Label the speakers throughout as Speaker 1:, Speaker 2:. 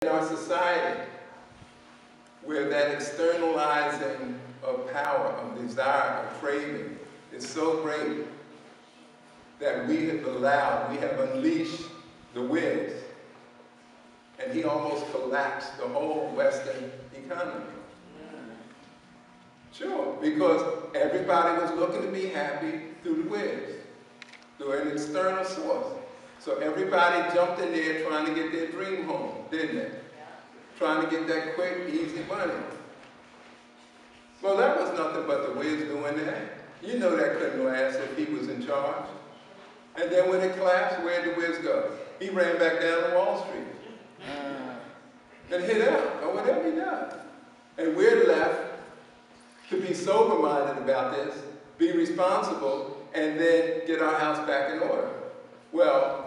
Speaker 1: In our society, where that externalizing of power, of desire, of craving is so great that we have unleashed the Wiz, and he almost collapsed the whole Western economy. Sure, because everybody was looking to be happy through the Wiz, through an external source. So everybody jumped in there trying to get their dream home, didn't they? Trying to get that quick, easy money. Well, that was nothing but the Wiz doing that. You know that couldn't last if he was in charge. And then when it collapsed, where'd the Wiz go? He ran back down to Wall Street. And hit out, or whatever he does. And we're left to be sober-minded about this, be responsible, and then get our house back in order. Well,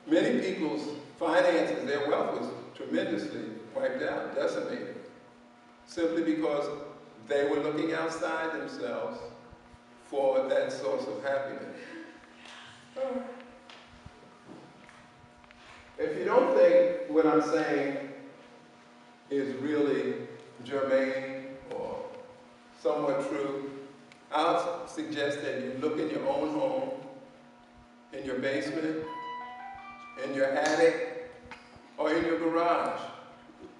Speaker 1: many people's finances, their wealth was tremendously wiped out, decimated, simply because they were looking outside themselves for that source of happiness. If you don't think what I'm saying is really germane or somewhat true, I'll suggest that you look in your own home, in your basement, in your attic, or in your garage,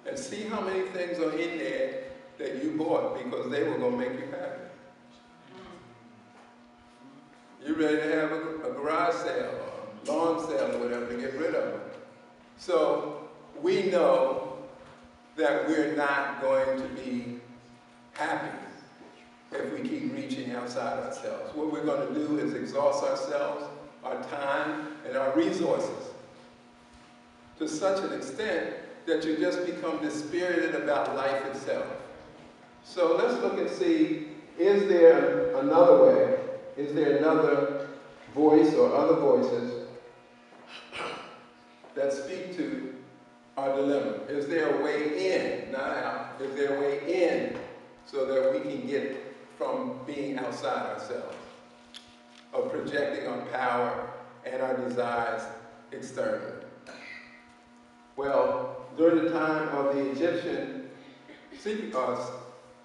Speaker 1: and see how many things are in there that you bought because they were going to make you happy. You're ready to have a garage sale or lawn sale or whatever to get rid of them. So we know that we're not going to be happy if we keep reaching outside ourselves. What we're going to do is exhaust ourselves, our time, and our resources to such an extent that you just become dispirited about life itself. So let's look and see, is there another way? Is there another voice or other voices that speak to our dilemma? Is there a way in, not out, is there a way in so that we can get from being outside ourselves, of projecting our power and our desires externally? Well, during the time of the Egyptian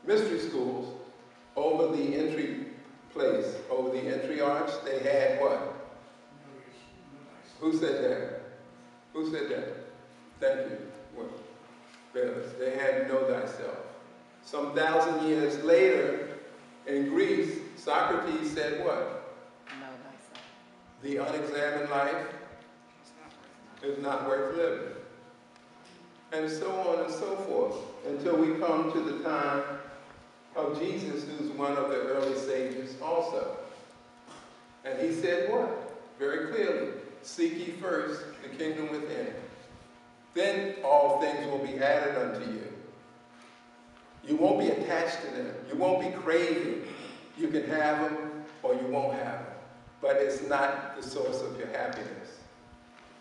Speaker 1: mystery schools, over the entry place, over the entry arch, they had what? Who said that? Who said that? Thank you. Well, they had know thyself. Some 1,000 years later, in Greece, Socrates said what? Know thyself. The unexamined life is not worth living. And so on and so forth, until we come to the time of Jesus, who's one of the early sages also. And he said what? Very clearly, seek ye first the kingdom within. Then all things will be added unto you. You won't be attached to them. You won't be craving. You can have them or you won't have them. But it's not the source of your happiness.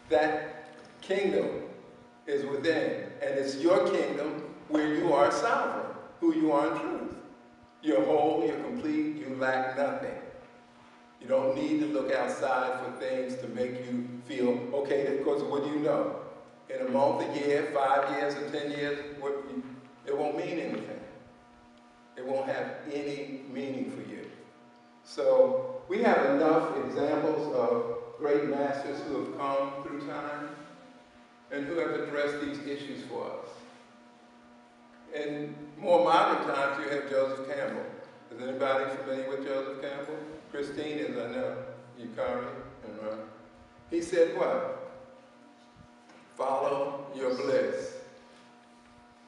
Speaker 1: That kingdom is within. And it's your kingdom where you are sovereign, who you are in truth. You're whole, you're complete, you lack nothing. You don't need to look outside for things to make you feel okay, because what do you know? In a month, a year, 5 years, or 10 years, it won't mean anything. It won't have any meaning for you. So we have enough examples of great masters who have come through time and who have addressed these issues for us. In more modern times, you have Joseph Campbell. Is anybody familiar with Joseph Campbell? Christine is, I know. Yukari and Ron. He said what? Follow your bliss.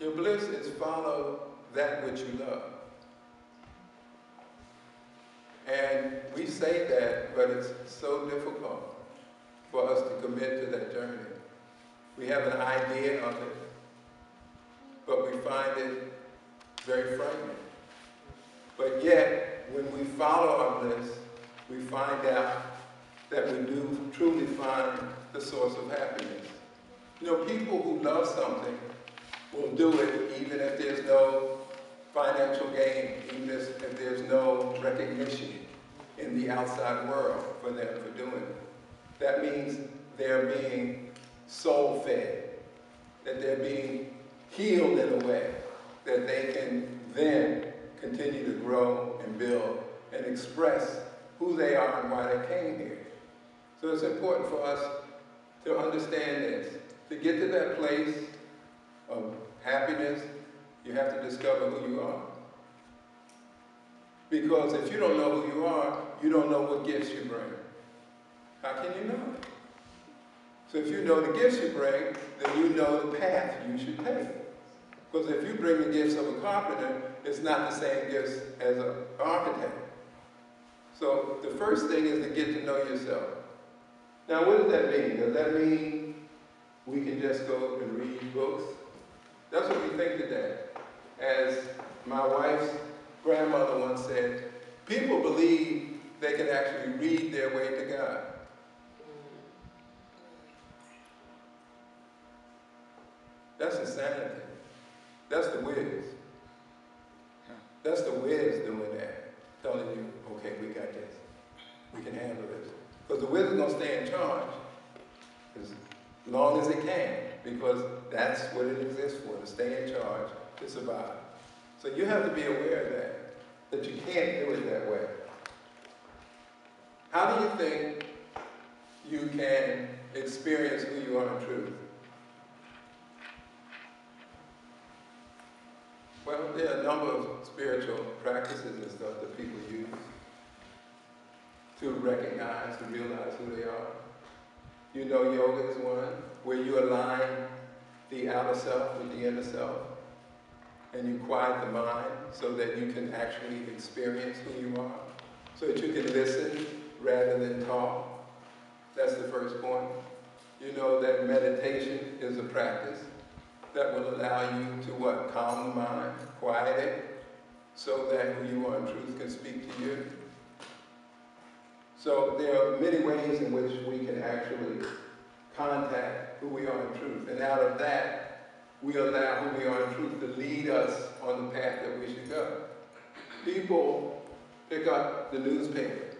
Speaker 1: Your bliss is follow that which you love. And we say that, but it's so difficult for us to commit to that journey. We have an idea of it, but we find it very frightening. But yet, when we follow our bliss, we find out that we do truly find the source of happiness. You know, people who love something will do it even if there's no financial gain, even if there's no recognition in the outside world for them for doing it. That means they're being soul-fed. that they're being healed in a way that they can then continue to grow and build and express who they are and why they came here. So it's important for us to understand this. To get to that place of happiness, you have to discover who you are. Because if you don't know who you are, you don't know what gifts you bring. How can you know? So if you know the gifts you bring, then you know the path you should take. Because if you bring the gifts of a carpenter, it's not the same gifts as an architect. So the first thing is to get to know yourself. Now what does that mean? Does that mean we can just go and read books? That's what we think today. As my wife's grandmother once said, people believe they can actually read their way to God. That's insanity. That's the whiz. That's the whiz doing that. Telling you, okay, we got this. We can handle this. Because the whiz is going to stay in charge as long as it can. Because that's what it exists for, to stay in charge, to survive. So you have to be aware of that you can't do it that way. How do you think you can experience who you are in truth? Well, there are a number of spiritual practices and stuff that people use to recognize, to realize who they are. You know, yoga is one, where you align the outer self with the inner self, and you quiet the mind so that you can actually experience who you are, so that you can listen rather than talk. That's the first point. You know that meditation is a practice that will allow you to what? Calm the mind, quiet it, so that who you are in truth can speak to you. So there are many ways in which we can actually contact who we are in truth. And out of that, we allow who we are in truth to lead us on the path that we should go. People pick up the newspaper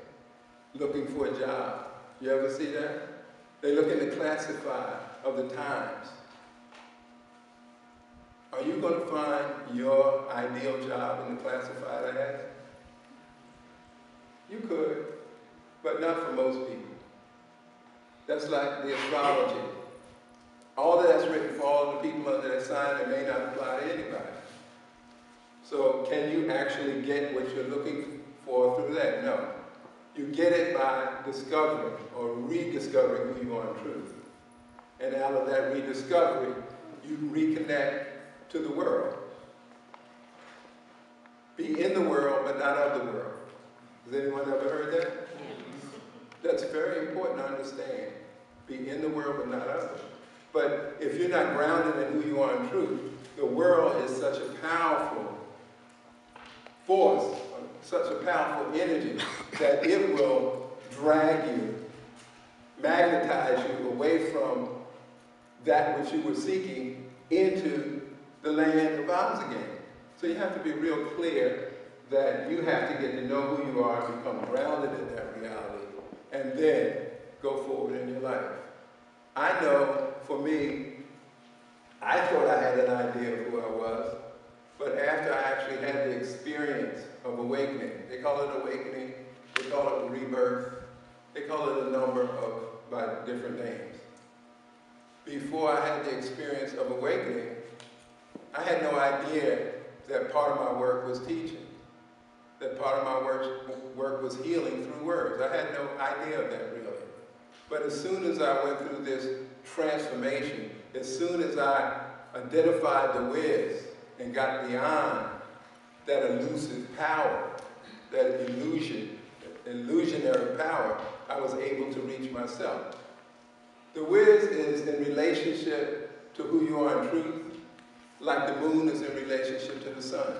Speaker 1: looking for a job. You ever see that? They look in the classified of the Times. Are you going to find your ideal job in the classified ads? You could, but not for most people. That's like the astrology. All of that's written for all the people under that sign that may not apply to anybody. So can you actually get what you're looking for through that? No. You get it by discovering or rediscovering who you are in truth. And out of that rediscovery, you reconnect to the world. Be in the world, but not of the world. Has anyone ever heard that? Yes. That's very important to understand. Be in the world, but not of it. But if you're not grounded in who you are in truth, the world is such a powerful force, such a powerful energy, that it will drag you, magnetize you away from that which you were seeking into the land of ours again. So you have to be real clear that you have to get to know who you are, become grounded in that reality, and then go forward in your life. I know, for me, I thought I had an idea of who I was, but after I actually had the experience of awakening, they call it awakening, they call it rebirth, they call it a number by different names. Before I had the experience of awakening, I had no idea that part of my work was teaching, that part of my work was healing through words. I had no idea of that really. But as soon as I went through this transformation, as soon as I identified the whiz and got beyond that elusive power, that illusionary power, I was able to reach myself. The whiz is in relationship to who you are in truth, like the moon is in relationship to the sun.